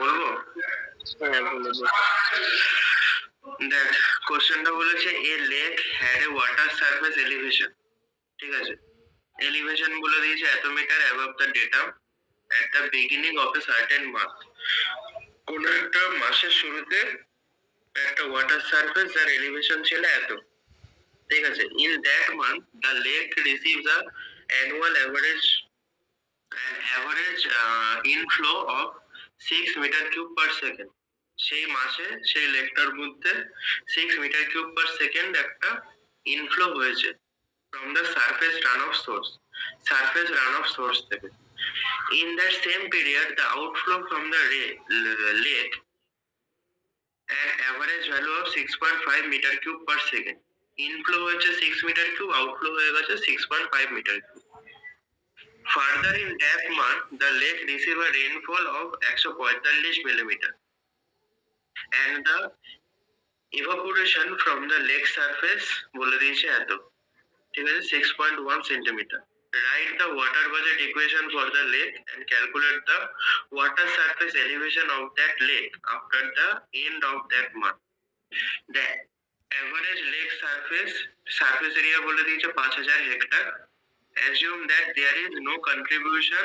বলবো? হ্যাঁ বলে দে। দেখ, কোশ্চেনটা বলেছে a lake had a water surface elevation, ঠিক আছে? এলিভেশন বলে দিয়েছে এত metre above the datum at the beginning of a certain month. কোন একটা মাসের শুরুতে একটা ওয়াটার সারফেস যার এলিভেশন ছিল এত, ঠিক আছে? In that month the lake receives a annual average inflow of 6 metre cube per second. সেই মাসে সেই লেকটার মধ্যে 6 মিটার কিউব পার সেকেন্ড একটা ইনফ্লো হয়েছে from the surface run of source থেকে। In that same period, the outflow from the lake an average value of 6.5 meter cube per second. Inflow হচ্ছে 6 metre cube, outflow হয়ে গেছে 6.5 metre cube. Further in that month, the lake received a rainfall of 145 millimeter and the evaporation from the lake surface বলে দিয়েছে এত, ঠিক আছে? 6.1 centimeter. Write the water budget equation for the lake and calculate the water surface elevation of that lake after the end of that month. The average lake surface area বলে দিয়েছে 5000 hectare. Assume that there is no contribution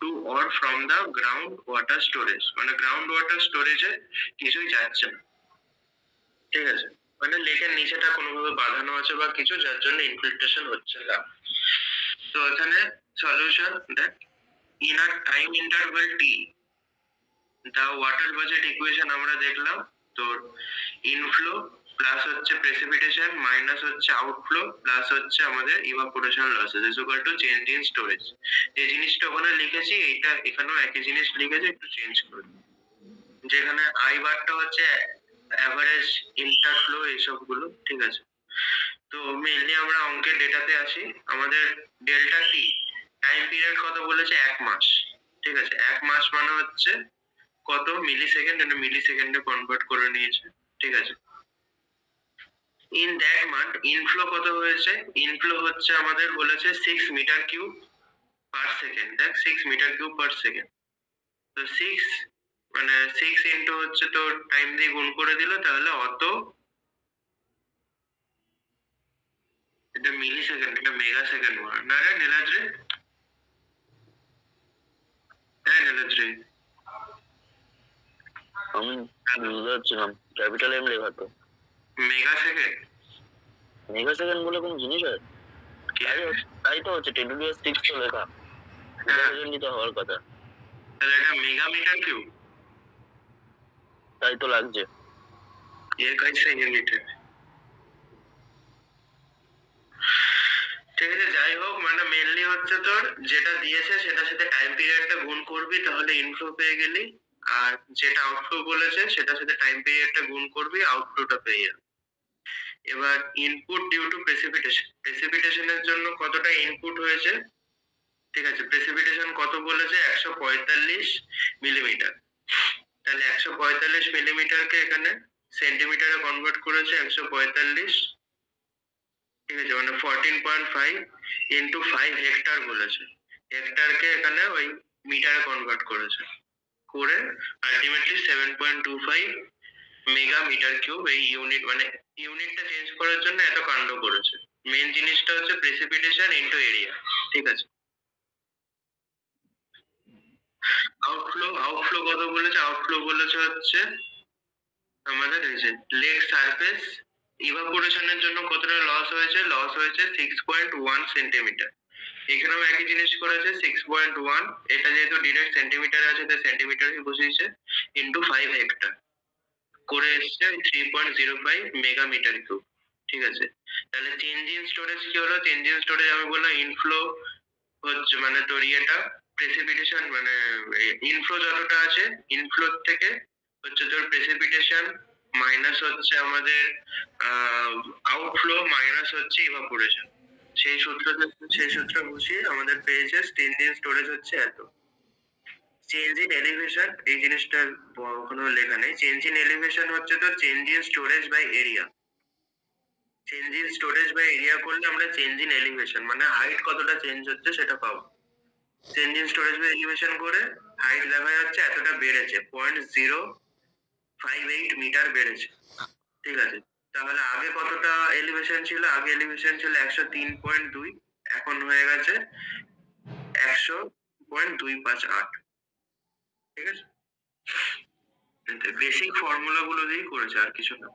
to or from the ground water storage, মানে ground water স্টোরেজে কিছুই যাচ্ছে না, ঠিক আছে? মানে লেকের নিচেটা কোনোভাবে বাঁধানো আছে বা কিছু, যার জন্য ইনফিল্ট্রেশন হচ্ছে না। তো এখানে সলিউশন দেখ, in a time interval T the water budget equation আমরা দেখলাম, তোর ইনফ্লো প্লাস হচ্ছে প্রেসিপিটেশন মাইনাস হচ্ছে আউটফ্লো প্লাস হচ্ছে আমাদের evaporation losses is equal to change in storage. যে জিনিসটা ওখানে লিখেছি এইটা এখানেও একই জিনিস লিখেছি, একটু চেঞ্জ করে। যেখানে আই বারটা হচ্ছে অ্যাভারেজ ইন্টারফ্লো এইসবগুলো, ঠিক আছে? তো মেইনলি আমরা অঙ্কের ডেটাতে আসি। আমাদের ডেল্টা টি টাইম পিরিয়ড কত বলেছে? 1 মাস, ঠিক আছে? 1 মাস মানে হচ্ছে কত মিলি সেকেন্ড, এটা মিলি সেকেন্ডে কনভার্ট করে নিয়েছে, ঠিক আছে? ইন দ্যাট মান্থ ইনফ্লো কত হয়েছে? ইনফ্লো হচ্ছে আমাদের বলেছে 6 মিটার কিউব পার সেকেন্ড। দেখ 6 মিটার কিউব পার সেকেন্ড, তো 6 ইন্টু হচ্ছে তো টাইম দিয়ে গুণ করে দিল, তাহলে অত, এটা মিলি সেকেন্ড, এটা মেগা সেকেন্ড না রে নীলাজ রে? হ্যাঁ নীলাজ রে, আমি বুঝতে পারছিলাম ক্যাপিটাল এম লেখা তো। Mega second? মেগা সেকেন্ড বলে কোনো জিনিস হয়? তাই তো হচ্ছে 10⁶ তো লেখা, সেকেন্ডই তো হওয়ার কথা। তাহলে এটা মেগা মিটার কিউব, তাই তো লাগছে। ये कैसे यूनिट है? ঠিক আছে, যাই হোক, মানে মেইনলি হচ্ছে তোর যেটা দিয়েছে সেটার সাথে টাইম পিরিয়ডটা গুণ করবি, তাহলে ইনফ্লো পেয়ে গেলি। আর যেটা আউটফ্লো বলেছে সেটার সাথে টাইম পিরিয়ডটা গুণ করবি, আউটফ্লোটা পেয়ে যাবি। এবার ইনপুট ডিউ টু প্রেসিপিটেশনের জন্য কতটা ইনপুট হয়েছে, ঠিক আছে? প্রেসিপিটেশন কত বলেছে? 145 মিলিমিটার। তাহলে 145 মিলিমিটারকে এখানে সেন্টিমিটারে কনভার্ট করেছে 145, ঠিক আছে? মানে 14.5 ইন্টু 5 হেক্টর বলেছে। হেক্টরকে এখানে ওই মিটারে কনভার্ট করেছে করে আলটিমেটলি 7.25 মেগা মিটার কিউব। এই ইউনিট মানে ইউনিটটা চেঞ্জ করার জন্য এত কাণ্ড করেছে। মেন জিনিসটা হচ্ছে প্রেসিপিটেশন ইনটু এরিয়া, ঠিক আছে? আউটফ্লো কত বলেছে? আউটফ্লো বলেছে হচ্ছে আমাদের এই যে লেক সারফেস ইভাপোরেশনের জন্য কতটা লস হয়েছে? লস হয়েছে 6.1 সেন্টিমিটার। এখানেও একই জিনিস করেছে 6.1, এটা যেহেতু ডিরেক্ট সেন্টিমিটারে আছে তাই সেন্টিমিটারই বসিয়েছে, ইন্টু 5 হেক্টর করে এসছে 3.05 মেগা মিটার কিউব, ঠিক আছে? তাহলে চেঞ্জ ইন স্টোরেজ কি হলো? চেঞ্জ ইন স্টোরেজ আমি বললাম ইনফ্লো হচ্ছে মানে তোর ইয়েটা প্রেসিপিটেশন মানে ইনফ্লো যতটা আছে ইনফ্লো থেকে হচ্ছে তোর প্রেসিপিটেশন মাইনাস হচ্ছে আমাদের আউটফ্লো মাইনাস হচ্ছে ইভাপোরেশন। সেই সূত্র বসিয়ে আমাদের পেয়েছে চেঞ্জ ইন স্টোরেজ হচ্ছে এত। চেঞ্জ ইন এলিভেশন এই জিনিসটা কোনো লেখা নেই। চেঞ্জ ইন এলিভেশন হচ্ছে তো change in storage by area. Change in storage by area করলে আমরা চেঞ্জ ইন এলিভেশন মানে হাইট কতটা চেঞ্জ হচ্ছে সেটা পাবো। Change in storage by elevation করে হাইট দেখা যাচ্ছে এতটা বেড়েছে, 0.058 মিটার বেড়েছে, ঠিক আছে। তাহলে আগে কতটা এলিভেশন ছিল? আগে এলিভেশন ছিল 103.2, এখন হয়ে গেছে 100.258, ঠিক আছে। বেসিক ফর্মুলা গুলো দিয়েই করেছে, আর কিছু না।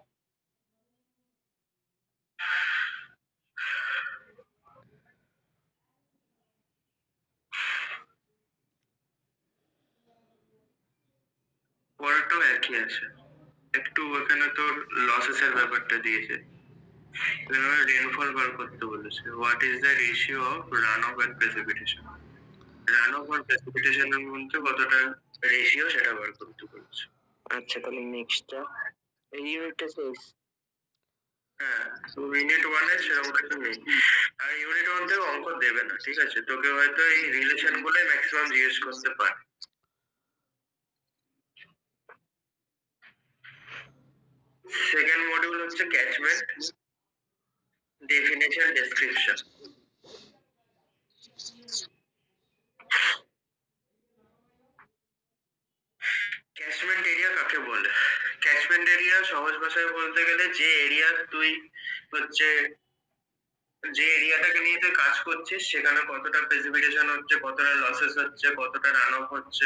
পরেরটাও একই আছে, একটু এখানে তোর লসেস এর ব্যাপারটা দিয়েছে। রেনফল বার করতে বলেছে, what is the ratio of run off and precipitation. Run off আর প্রেসিপিটেশনের মধ্যে কতটা রেশিও সেটা বার করতে বলেছে। আচ্ছা, তাহলে নেক্সটটা এই ইউনিটটা শেষ। হ্যাঁ, ইউনিট ওয়ানে সেরকম কিছু নেই, আর ইউনিট ওয়ান থেকে অঙ্ক দেবে না, ঠিক আছে। তোকে হয়তো এই রিলেশন গুলোই ম্যাক্সিমাম জিজ্ঞেস করতে পারে। সেকেন্ড মডিউল হচ্ছে catchment, definition, description. Catchment area কাকে বলে? ক্যাচমেন্ট এরিয়া সহজ ভাষায় বলতে গেলে যে এরিয়া তুই হচ্ছে, যে এরিয়াটাকে নিয়ে তুই কাজ করছিস সেখানে কতটা প্রেসিপিটেশন হচ্ছে, কতটা লসেস হচ্ছে, কতটা রান অফ হচ্ছে,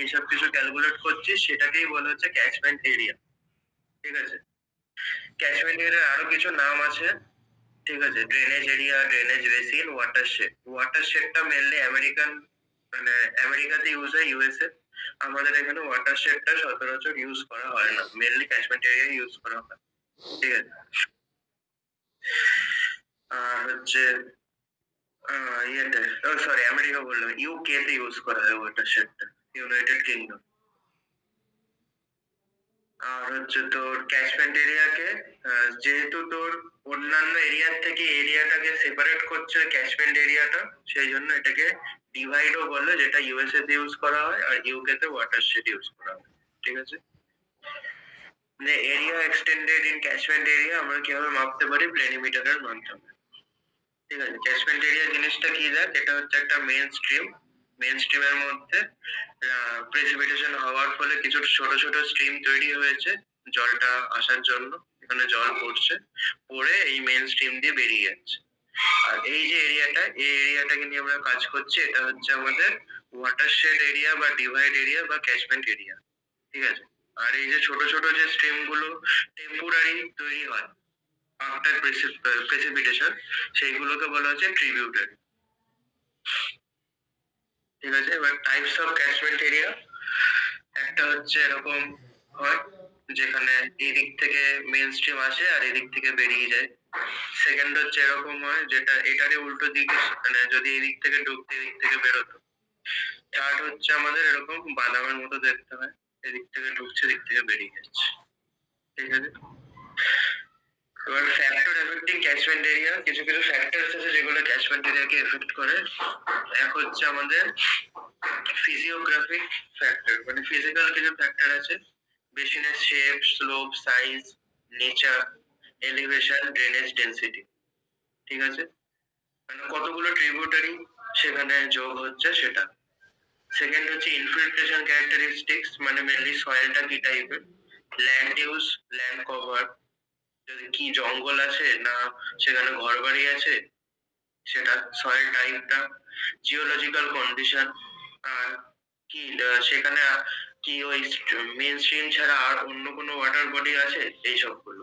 এইসব কিছু ক্যালকুলেট করছিস, সেটাকেই বলা হচ্ছে ক্যাচমেন্ট এরিয়া, ঠিক আছে। ক্যাচমেন্ট এরিয়ার আরো কিছু নাম আছে, ঠিক আছে। Drainage area, drainage basin, watershed. ওয়াটারশেডটা মেনলি আমেরিকান, মানে আমেরিকাতে ইউজ হয়, ইউএসএ। আমাদের এখানে ওয়াটারশেডটা সচরাচর ইউজ করা হয় না, মেনলি ক্যাচমেন্ট এরিয়া ইউজ করা হয়, ঠিক আছে। আর হচ্ছে ইয়েতে, সরি আমেরিকা বললাম, ইউকে তে ইউজ করা হয় ওয়াটারশেডটা, ইউনাইটেড কিংডম। আর হচ্ছে তোর ক্যাচমেন্ট এরিয়াকে, যেহেতু তোর অন্যান্য এরিয়ার থেকে এরিয়াটাকে সেপারেট করছে ক্যাচমেন্ট এরিয়াটা, সেই জন্য এটাকে ডিভাইডও বলে, যেটা ইউএসএ তে ইউজ করা হয় আর ইউকে তে ওয়াটারশেড ইউজ করা হয়, ঠিক আছে। যে area extended in catchment area আমরা কিভাবে মাপতে পারি? প্লেনিমিটারের মাধ্যমে, ঠিক আছে। ক্যাচমেন্ট এরিয়া জিনিসটা কি? দেখ, এটা হচ্ছে একটা মেইন স্ট্রিম, মেইন স্ট্রিমের মধ্যে প্রেসিপিটেশন হওয়ার ফলে কিছু ছোট ছোট স্ট্রিম তৈরি হয়েছে জলটা আসার জন্য, এখানে জল পড়ছে, পড়ে এই মেইন স্ট্রিম দিয়ে বেরিয়ে যাচ্ছে। আর এই যে এরিয়াটা, এই এরিয়াটাকে নিয়ে আমরা কাজ করছি, এটা হচ্ছে আমাদের ওয়াটারশেড এরিয়া বা ডিভাইড এরিয়া বা ক্যাচমেন্ট এরিয়া, ঠিক আছে। আর এই যে ছোট ছোট যে স্ট্রিম গুলো টেম্পোরারি তৈরি হয় আফটার প্রেসিপিটেশন, সেইগুলোকে বলা হচ্ছে ট্রিবিউটারি, ঠিক আছে। এবার টাইপস অফ ক্যাচমেন্ট এরিয়া, একটা হচ্ছে এরকম হয় যেখানে এই দিক থেকে মেইন স্ট্রিম আসে আর এদিক থেকে বেরিয়ে যায়। সেকেন্ড হচ্ছে এরকম হয় যেটা এটারই উল্টো দিকে, মানে যদি এদিক থেকে ঢুকতে এদিক থেকে বেরোতো। থার্ড হচ্ছে আমাদের এরকম বাদামের মতো দেখতে হয়, এদিক থেকে ঢুকছে এদিক থেকে বেরিয়ে যাচ্ছে, ঠিক আছে। এবার ফ্যাক্টর এফেক্টিং ক্যাচমেন্ট এরিয়া, কিছু কিছু ফ্যাক্টরস আছে যেগুলো ক্যাচমেন্ট এরিয়াকে এফেক্ট করে। এক হচ্ছে আমাদের ফিজিওগ্রাফিক ফ্যাক্টর, মানে ফিজিক্যাল কিছু ফ্যাক্টর আছে, বেসিনের shape, slope, size, nature, elevation, drainage density, ঠিক আছে। মানে কতগুলো ট্রিবিউটারি সেখানে যোগ হচ্ছে সেটা। সেকেন্ড হচ্ছে ইনফিল্ট্রেশন ক্যারেক্টারিস্টিক্স, মানে মেনলি সয়েলটা কি টাইপের, ল্যান্ড ইউজ, ল্যান্ড কভার, যদি কি জঙ্গল আছে না সেখানে ঘরবাড়ি আছে সেটা, সয়েল টাইপটা, জিওলজিক্যাল কন্ডিশন, আর কি সেখানে কি ওই মেইন স্ট্রিম ছাড়া আর অন্য কোনো ওয়াটার বডি আছে, এই সবগুলো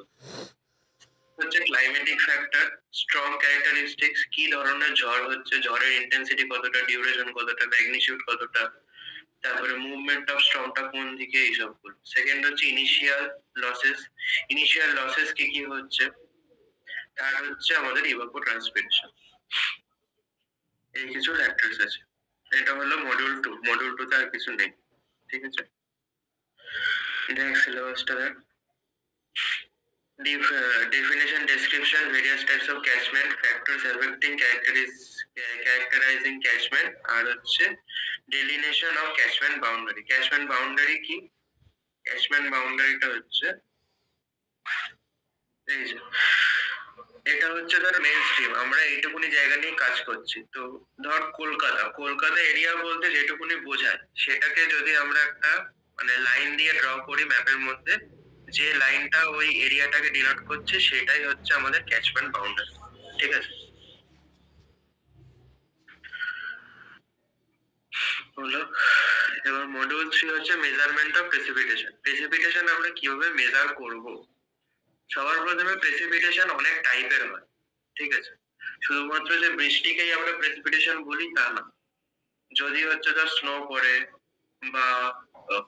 হচ্ছে ক্লাইমেটিক ফ্যাক্টর। স্ট্রং ক্যারেক্টারিস্টিক্স, কি ধরনের ঝড় হচ্ছে, ঝড়ের ইন্টেন্সিটি কতটা, ডিউরেশন কতটা, ম্যাগনিটিউড কতটা, তারপরে মুভমেন্ট অফ স্টর্মটা কোন দিকে, এই সবগুলো। সেকেন্ড হচ্ছে ইনিশিয়াল লসেস, ইনিশিয়াল লসেস কি কি হচ্ছে। থার্ড হচ্ছে আমাদের ইভাপোট্রান্সপিরেশন। এই কিছু ফ্যাক্টরস আছে। এটা হলো মডিউল 2, মডিউল 2 তে আর কিছু নেই, ঠিক আছে। দেখ সিলেবাসটা দেখ, definition, description, various types of catchment, factors affecting characterizing catchment, আর হচ্ছে delineation of catchment boundary. Catchment boundary কি? Catchment boundary টা হচ্ছে এই যে, এটা এটা হচ্ছে ধর মেইন স্ট্রিম, আমরা এইটুকুনি জায়গা নিয়ে কাজ করছি। তো ধর কলকাতা এরিয়া বলতে যেটুকুনি বোঝায় সেটাকে যদি আমরা একটা মানে লাইন দিয়ে ড্র করি ম্যাপের মধ্যে, যে লাইনটা ওই এরিয়াটাকে ডিনোট করছে সেটাই হচ্ছে আমাদের ক্যাচমেন্ট বাউন্ডারি। ঠিক আছে? হলো। এবার মডিউল 3 হচ্ছে মেজারমেন্ট অফ প্রেসিপিটেশন। প্রেসিপিটেশন আমরা কিভাবে মেজার করব? সবার প্রথমে প্রেসিপিটেশন অনেক টাইপের হয়। ঠিক আছে? শুধুমাত্র যে বৃষ্টিকেই আমরা প্রেসিপিটেশন বলি তা না। যদি হচ্ছে ধর স্নো পড়ে বা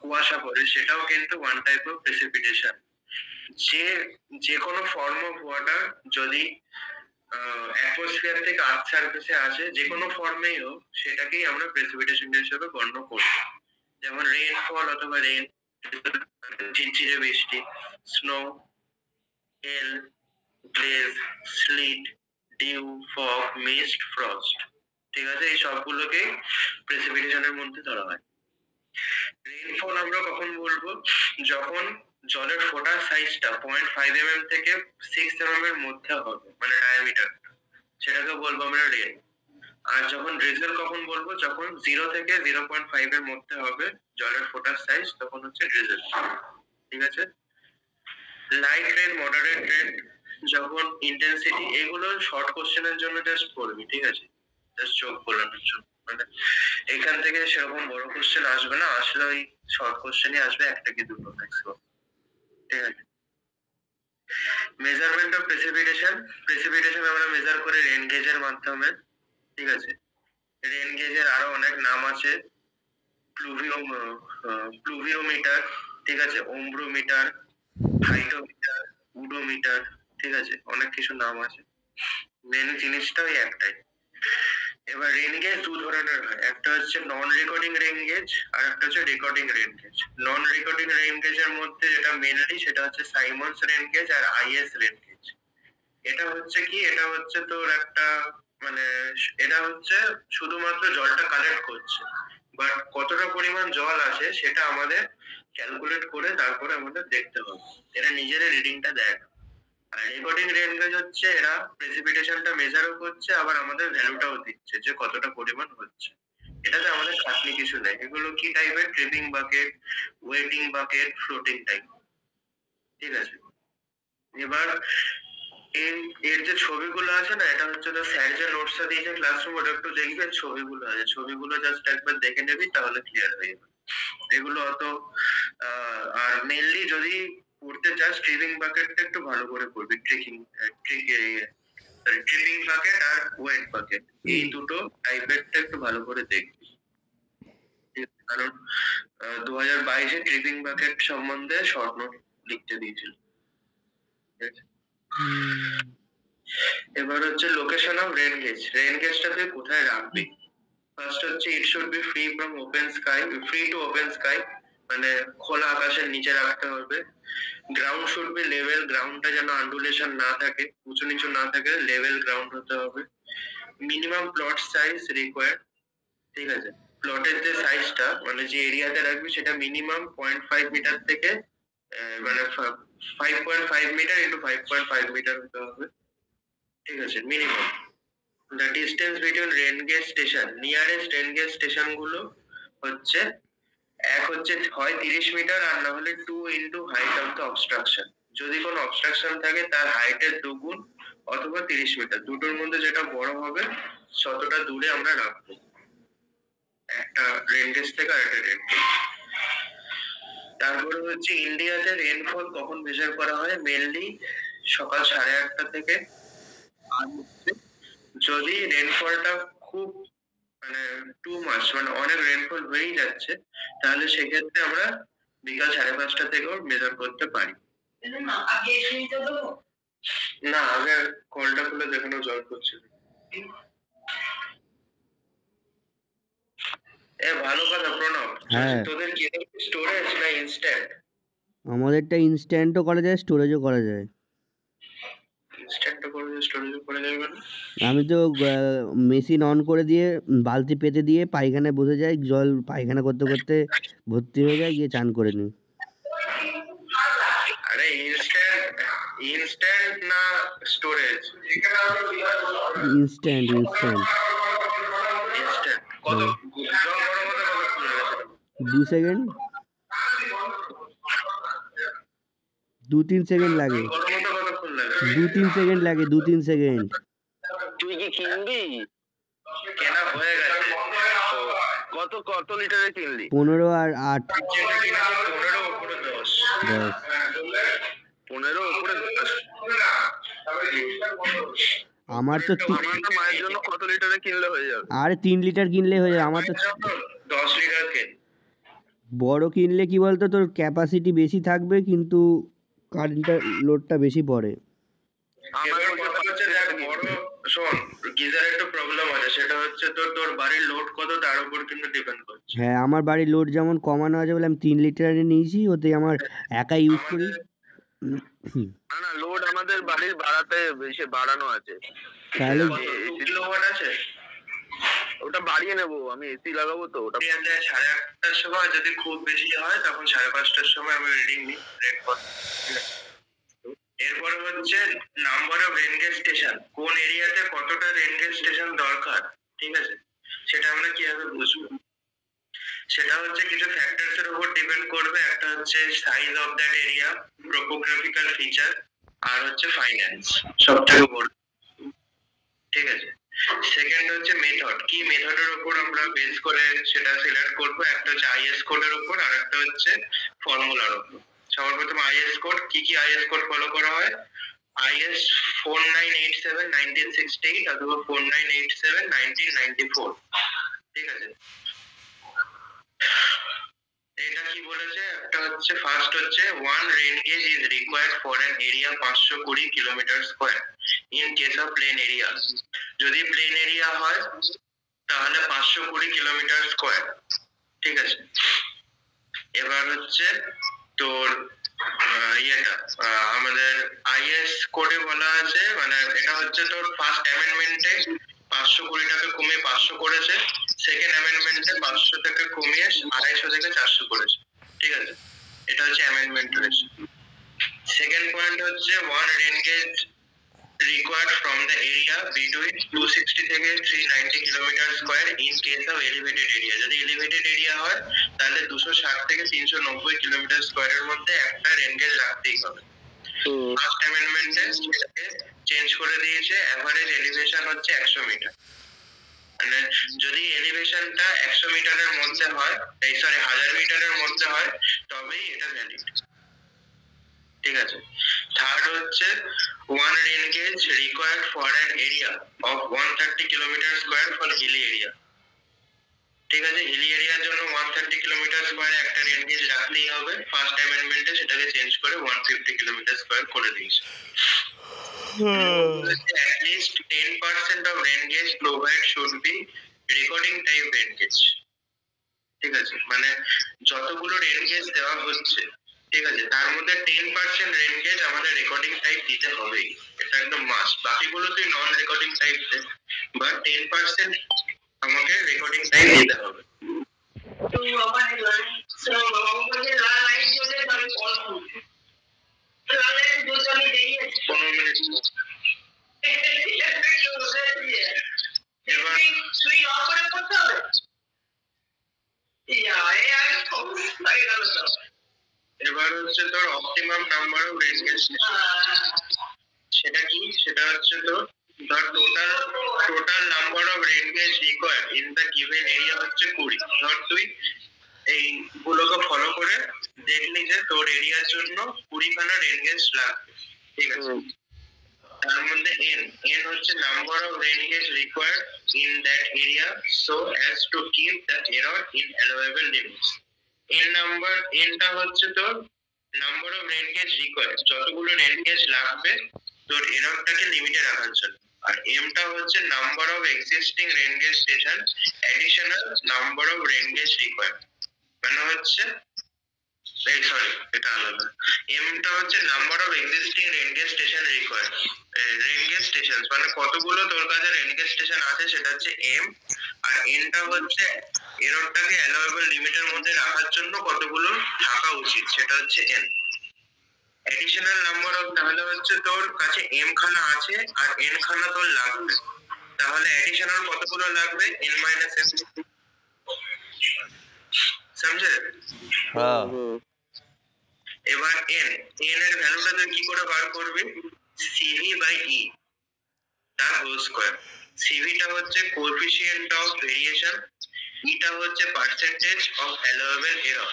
কুয়াশা পড়ে, সেটাও কিন্তু ওয়ান টাইপ অফ প্রেসিপিটেশন। যে কোনো ফর্ম অফ ওয়াটার যদি অ্যাটমসফিয়ার থেকে আর্থ সারফেসে আসে, যে কোনো ফর্মেই হোক, সেটাকেই আমরা প্রেসিপিটেশন হিসেবে গণ্য করি। যেমন রেইনফল অথবা রেইন, ঝিরঝিরে বৃষ্টি, snow, hail, glaze, sleet, dew, fog, mist, frost. ঠিক আছে? এই সবগুলোকে প্রেসিপিটেশনের মধ্যে ধরা হয়। রেইনফল আমরা কখন বলবো? যখন জলের ফোঁটার সাইজটা 0.5 mm থেকে 6 mm এর মধ্যে হবে, মানে ডায়ামিটার, সেটাকে বলবো আমরা রেন। আর যখন ড্রিজল কখন বলবো? যখন 0 থেকে 0.5 এর মধ্যে হবে জলের ফোঁটার সাইজ, তখন হচ্ছে ড্রিজল। ঠিক আছে? লাইট রেন, মডারেট রেন, যখন ইন্টেন্সিটি, এগুলো শর্ট কোশ্চেনের জন্য জাস্ট পড়বি। ঠিক আছে? জাস্ট চোখ বোলানোর জন্য, মানে এখান থেকে সেরকম বড় কোশ্চেন আসবে না, আসলে ওই শর্ট কোশ্চেনই আসবে, একটা কি দুটো ম্যাক্সিমাম। ঠিক আছে? Measurement of precipitation. প্রেসিপিটেশন আমরা মেজার করি রেন গেজের মাধ্যমে। ঠিক আছে? রেন গেজের আরো অনেক নাম আছে। প্লুভিওমিটার, ঠিক আছে, ওমব্রোমিটার, হাইড্রোমিটার, উডোমিটার। ঠিক আছে? অনেক কিছু নাম আছে, মেন জিনিসটা ওই একটাই। এবার রেন গেজ দু ধরনের হয়, একটা হচ্ছে নন রেকর্ডিং রেন গেজ আর একটা হচ্ছে recording rain gauge. Non recording rain গেজের মধ্যে যেটা মেনলি, সেটা হচ্ছে সাইমন্স রেন গেজ আর আইএস রেন গেজ। এটা হচ্ছে কি, এটা হচ্ছে তোর একটা মানে এটা হচ্ছে শুধুমাত্র জলটা কালেক্ট করছে, বাট কতটা পরিমাণ জল আসে সেটা আমাদের ক্যালকুলেট করে তারপরে আমাদের দেখতে হবে। এটা নিজের রিডিংটা দেয় না। আর রেকর্ডিং রেন গেজ হচ্ছে এরা প্রেসিপিটেশনটা মেজারও করছে, আবার আমাদের ভ্যালুটাও দিচ্ছে যে কতটা পরিমাণ হচ্ছে। এটাতে আমাদের খাটনি কিছু নেই। এগুলো কি টাইপের? Tripping bucket, waiting bucket, floating type. ঠিক আছে? এবার এর যে ছবিগুলো আছে না, এটা হচ্ছে তো স্যার যে নোটসটা দিয়েছে ক্লাসরুম, ওটা একটু দেখবে, ছবিগুলো আছে, ছবিগুলো জাস্ট একবার দেখে নিবি, তাহলে ক্লিয়ার হয়ে যাবে। এগুলো অত আর মেইনলি যদি পড়তে চাস, ট্রিপিং বাকেটটা একটু ভালো করে পড়বি। ট্রিপিং বাকেট আর ওয়েট বাকেট, এই দুটো টাইপেরটা একটু ভালো করে দেখবি। কারণ 2022-এ ট্রিপিং বাকেট সম্বন্ধে শর্ট নোট লিখতে দিয়েছিল। ঠিক আছে? এবার হচ্ছে location of rain gauge. Rain গেজটা তুই কোথায় রাখবি? ফার্স্ট হচ্ছে it should be free from open sky, free to open sky, মানে খোলা আকাশের নিচে রাখতে হবে। গ্রাউন্ড শুড বি লেভেল, গ্রাউন্ডটা যেন আন্ডুলেশন না থাকে, উঁচু নিচু না থাকে, লেভেল গ্রাউন্ড হতে হবে। Minimum plot size required. ঠিক আছে? প্লটের যে সাইজটা, মানে যে এরিয়াতে রাখবি, সেটা মিনিমাম 0.5 মিটার থেকে মানে 5.5 মিটার ইন্টু 5.5 মিটার হতে হবে। ঠিক আছে? Minimum. The distance between rain gauge station, nearest rain gauge station গুলো হচ্ছে, এক হচ্ছে হয় 30 মিটার, আর না হলে 2 into height of the obstruction। যদি কোনো অবস্ট্রাকশন থাকে তার হাইটের দুগুণ অথবা 30 মিটার, দুটোর মধ্যে যেটা বড় হবে ততটা দূরে আমরা রাখবো একটা রেন গেজ থেকে আরেকটা রেন গেজ। তারপরে হচ্ছে ইন্ডিয়াতে রেনফল কখন মেজার করা হয়? মেনলি সকাল 8:30 থেকে। আর হচ্ছে যদি রেনফলটা খুব মানে টু মাচ, মানে অনেক রেনফল হয়েই যাচ্ছে, তাহলে সেক্ষেত্রে আমরা বিকাল 5:30 থেকেও মেজার করতে পারি। না, আগে কলটা খুলে দেখানো জল পড়ছে। ভালো কথা প্রণব। তোদের কি স্টোরেজ না ইনস্ট্যান্ট? আমাদেরটা ইনস্ট্যান্টও করা যায়, স্টোরেজও করা যায়। ইনস্ট্যান্টও করা যায়, স্টোরেজও করা যায় মানে? আমি তো মেশিন অন করে দিয়ে বালতি পেতে দিয়ে পায়খানায় বসে যাই, জল পায়খানা করতে করতে ভর্তি হয়ে যায়, গিয়ে চান করে নিই। আরে ইনস্ট্যান্ট না স্টোরেজ, ইনস্ট্যান্ট ইনস্ট্যান্ট কত হ্যাঁ জল গরম হতে কতক্ষণ লাগে সেটা? 2 সেকেন্ড 2-3 সেকেন্ড লাগে জল গরম হতে কতক্ষণ লাগে? 2-3 সেকেন্ড লাগে 2-3 সেকেন্ড তুই কি কিনবি? কেনা হয়ে গেছে। কত কত লিটারে কিনলি? 15 আর 8 যেটা কিনা 15 উপরে 10। 10 15 উপরে 10। আমার তো আমার তো মায়ের জন্য কত লিটারে কিনলে হয়ে যাবে? আরে 3 লিটার কিনলে হয়ে যাবে আমার তো 10 লিটার কেন? বড় কিনলে কি বলতো তোর ক্যাপাসিটি বেশি থাকবে কিন্তু কারেন্টটা লোডটা বেশি পড়ে আমার এবার কথা হচ্ছে দেখ বড় শোন গিজারের একটা প্রবলেম আছে সেটা হচ্ছে তোর বাড়ির লোড কত তার উপর কিন্তু ডিপেন্ড করছে। হ্যাঁ আমার বাড়ির লোড যেমন কমানো আছে বলে আমি 3 লিটারে নিয়েছি ওতে আমার একা ইউজ করি না লোড আমাদের বাড়ির বাড়াতে বেশি বাড়ানো আছে। তাহলে 2 কিলোওয়াট আছে। ওটা বাড়িয়ে নেবো, আমি এসি লাগাবো তো ওটা। ঠিক আছে 8:30টার সময় যদি খুব বেশি হয় তখন 5:30টার সময় আমি রিডিং নিই রেড কর। এরপরে হচ্ছে number of rain gauge station, কোন এরিয়াতে কতটা রেন গেজ স্টেশন দরকার, ঠিক আছে, সেটা আমরা কিভাবে বুঝবো? সেটা হচ্ছে কিছু ফ্যাক্টরস এর উপর ডিপেন্ড করবে। একটা হচ্ছে size of that area, topographical feature, আর হচ্ছে ফাইন্যান্স সবথেকে বড়, ঠিক আছে। সেকেন্ড হচ্ছে মেথড, কি মেথডের উপর আমরা বেস করে সেটা সিলেক্ট করব। একটা হচ্ছে আইএস কোডের উপর আর একটা হচ্ছে ফর্মুলার উপর। সবার প্রথমে আইএস কোড, কি কি আইএস কোড ফলো করা হয়? আইএস 4987 1968 অথবা 4987 1994, ঠিক আছে। এটা কি বলেছে? একটা হচ্ছে ফার্স্ট হচ্ছে one rain gauge is required for an area 520 kilometre square in case of plain area. যদি প্লেন এরিয়া হয় তাহলে 520 কিলোমিটার স্কয়ার, ঠিক আছে। এবার হচ্ছে তোর আমাদের আইএস কোডে বলা আছে, মানে এটা হচ্ছে তোর ফার্স্ট অ্যামেন্ডমেন্টে 520টাকে কমিয়ে 500 করেছে, সেকেন্ড অ্যামেন্ডমেন্টে 500 থেকে কমিয়ে 250 থেকে 400 করেছে, ঠিক আছে। এটা হচ্ছে অ্যামেন্ডমেন্ট রয়েছে। সেকেন্ড পয়েন্ট হচ্ছে one rain gauge required from the area between 260 থেকে 390 kilometre square in case of elevated area. যদি এলিভেটেড এরিয়া হয় তাহলে 260 থেকে 390 কিলোমিটার স্কয়ারের মধ্যে একটা রেন গেজ রাখতেই হবে। ফার্স্ট অ্যামেন্ডমেন্টে সেটাকে চেঞ্জ করে দিয়েছে, এভারেজ এলিভেশন হচ্ছে 100 মিটার। মানে যদি এলিভেশনটা 100 মিটারের মধ্যে হয়, এই সরি 1000 মিটারের মধ্যে হয় তবেই এটা ভ্যালিড, ঠিক আছে। থার্ড হচ্ছে one rain gauge required for an area of 130 kilometre square for hilly area, ঠিক আছে। হিলি এরিয়ার জন্য 130 কিলোমিটার স্কয়ার একটা রেন গেজ রাখতেই হবে। ফার্স্ট অ্যামেন্ডমেন্টে সেটাকে চেঞ্জ করে 150 কিলোমিটার স্কয়ার করে দিয়েছে। at least 10% of rain gauge provide should be recording type rain gauge, ঠিক আছে। মানে যতগুলো রেন গেজ দেওয়া হচ্ছে, ঠিক আছে, তার মধ্যে 10% রেন গেজ আমাদের রেকর্ডিং টাইপ দিতে হবেই, এটা একদম মাস্ট। বাকিগুলো তুই নন রেকর্ডিং টাইপ দে, বাট 10% আমাকে রেকর্ডিং টাইপ দিতে হবে। তো আমার লাইট চলে তবে কল করব, লাইট দুটো আমি দেই 15 মিনিট। এবার সুই অফ করে করতে হবে। এবার হচ্ছে তোর optimum number of rain gauge, সেটা কি? সেটা হচ্ছে তোর total number of rain gauge required in the given area হচ্ছে 20। ধর তুই এই গুলোকে ফলো করে দেখলি যে তোর এরিয়ার জন্য 20 খানা রেন গেজ লাগবে, ঠিক আছে। তার মধ্যে n হচ্ছে number of rain gauge required in that area so as to keep the error in allowable limits. nটা হচ্ছে তোর number of rain gauge required, যতগুলো রেন গেজ লাগবে তোর এররটাকে লিমিটে রাখার জন্য। আর টা হচ্ছে number of existing rain gauge station additional number of rain gauge required, মানে হচ্ছে এটা আলাদা। টা হচ্ছে number of existing rain gauge station required, rain gauge station মানে কতগুলো তোর কাছে রেন গেজ স্টেশন আছে সেটা হচ্ছে m। আর টা হচ্ছে এররটাকে অ্যালোয়েবল লিমিটের মধ্যে রাখার জন্য কতগুলো থাকা উচিত সেটা হচ্ছে n। অ্যাডিশনাল নাম্বার অফ, তাহলে হচ্ছে তোর কাছে m খানা আছে আর n খানা তোর লাগবে, তাহলে অ্যাডিশনাল কতগুলো লাগবে? n minus m। সমঝে? হ্যাঁ এবার n এর ভ্যালুটা তুই কি করে বার করবি? cv বাই e তার হোল স্কয়ার। cv টা হচ্ছে কোএফিসিয়েন্ট অফ ভেরিয়েশন, e টা হচ্ছে পার্সেন্টেজ অফ অ্যালাউয়েবল এরর,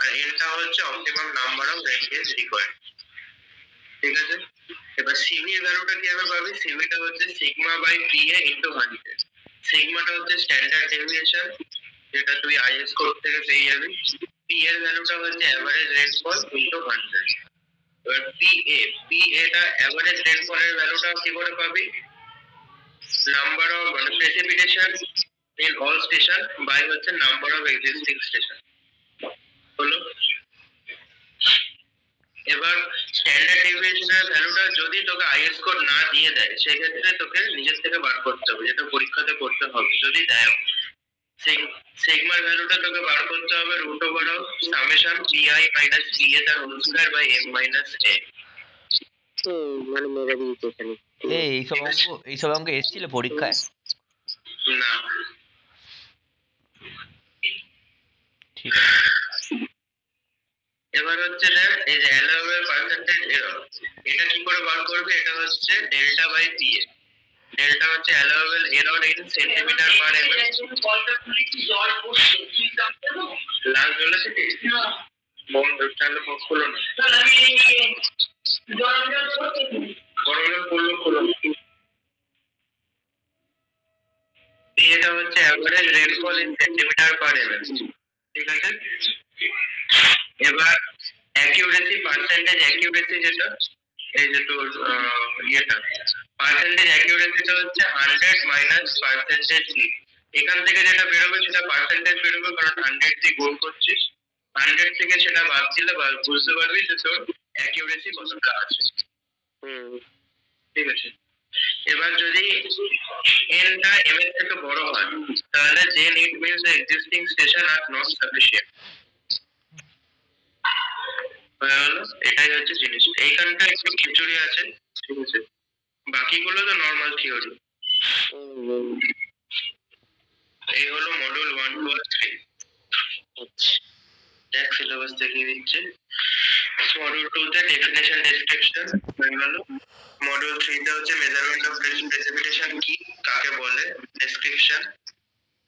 আর n টা হচ্ছে optimum number of ranges required. ঠিক আছে? এবার cv এর ভ্যালুটা কিভাবে পাবি? cv টা হচ্ছে সিগমা বাই pa ইনটু 100। সিগমাটা হচ্ছে স্ট্যান্ডার্ড ডেভিয়েশন, যেটা তুই আইএস কোড থেকে পেয়ে যাবি। p এর ভ্যালুটা হচ্ছে এভারেজ রেইনফল ইনটু 100। এবার pa টা এভারেজ রেইনফলের ভ্যালুটা কি করে পাবি? নাম্বার অফ মানে precipitation in all station by হচ্ছে নাম্বার অফ এক্সিস্টিং স্টেশন। হলো? এবার স্ট্যান্ডার্ড ডেভিয়েশনের ভ্যালুটা যদি তোকে আইএস কোড না দিয়ে দেয়, সেক্ষেত্রে তোকে নিজের থেকে বার করতে হবে, যেটা পরীক্ষাতে করতে হবে। যদি দেয়, সিগমার ভ্যালুটা তোকে বার করতে হবে root over of summation pi minus pa তার whole square by m minus a। মানে মেরে দিয়েছে এখানে। এইসব অঙ্ক এসেছিল পরীক্ষায়? না। ঠিক আছে। এবার হচ্ছে দেখ, এই যে অ্যালাউয়েবল পার্সেন্টেজ এরর, এটা কি করে বার করবে? এটা হচ্ছে ডেল্টা বাই pa। ডেল্টা হচ্ছে allowable error in centimetre per MM. লাল জ্বলেছে কি? বন্ধ, তাহলে খুলো না। গরম জল করলো। এটা হচ্ছে average rainfall in centimetre per MM. ঠিক আছে? এবার অ্যাকিউরেসি, পার্সেন্টেজ অ্যাকিউরেসি, যেটা এই যে তোর ইয়েটা পার্সেন্টেজ অ্যাকিউরেসিটা হচ্ছে 100 মাইনাস পার্সেন্টেজ ই। এখান থেকে যেটা বেরোবে সেটা পার্সেন্টেজ বেরোবে, কারণ 100 দিয়ে গুণ করছিস। 100 থেকে সেটা বাদ দিলে বুঝতে পারবি যে তোর অ্যাকিউরেসি কতটা আছে। ঠিক আছে? এবার যদি n টা m এর থেকে বড় হয়, তাহলে then it means the existing station are not sufficient। এটাই হচ্ছে জিনিস। এইখানটা একটু খিচুড়ি আছে। ঠিক আছে? বাকিগুলো তো নর্মাল থিওরি। এই হলো মডিউল 1 2 আর 3। দেখ সিলেবাস দেখিয়ে দিচ্ছে। মডিউল 2 তে ডেফিনেশন ডেসক্রিপশন হয়ে গেল। মডিউল 3 তে হচ্ছে মেজারমেন্ট অফ প্রেসিপিটেশন কি, কাকে বলে, description,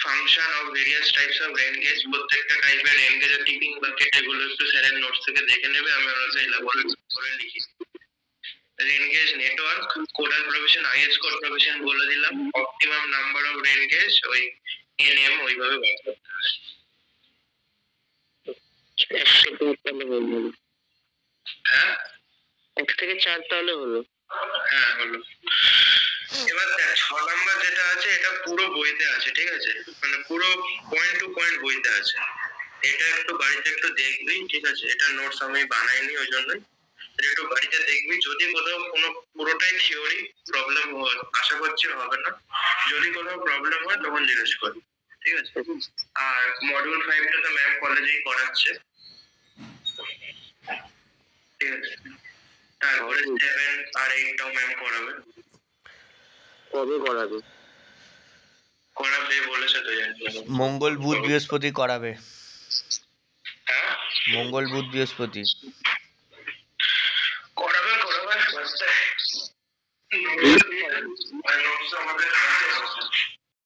function of various types of rain gauge, প্রত্যেকটা টাইপের রেইন গেজের টিপিং বাকেট, এগুলো একটু স্যারের নোটস থেকে দেখে নেবে, আমি ওনাকে এলাবোরেট করে লিখি। Rain gauge network, codal provision, IS code provision বলে দিলাম, optimum number of rain gauge ওই এনএম ওইভাবে বার করতে হবে। হ্যাঁ 1 থেকে 4 তাহলে হলো। হ্যাঁ হলো। এবার দেখ 6 নাম্বার যেটা আছে এটা পুরো বইতে আছে। ঠিক আছে? মানে পুরো পয়েন্ট টু পয়েন্ট বইতে আছে। এটা একটু বাড়িতে একটু দেখবি। ঠিক আছে? এটা নোটস আমি বানাইনি, ওই জন্যই একটু বাড়িতে দেখবি। যদি কোথাও কোনো, পুরোটাই থিওরি, প্রবলেম আশা করছি হবে না। যদি কোনো প্রবলেম হয় তখন জিজ্ঞেস করবি। ঠিক আছে? আর মডিউল 5 টা তো ম্যাম কলেজেই করাচ্ছে। ঠিক আছে? তারপরে 7 আর 8 টাও ম্যাম করাবে। কবে করাবে? করাবে বলেছে তো, জানি না। মঙ্গল বুধ বৃহস্পতি করাবে। হ্যাঁ মঙ্গল বুধ বৃহস্পতি করাবে। বাচ্চা নোটস আমাদের কাছে আছে।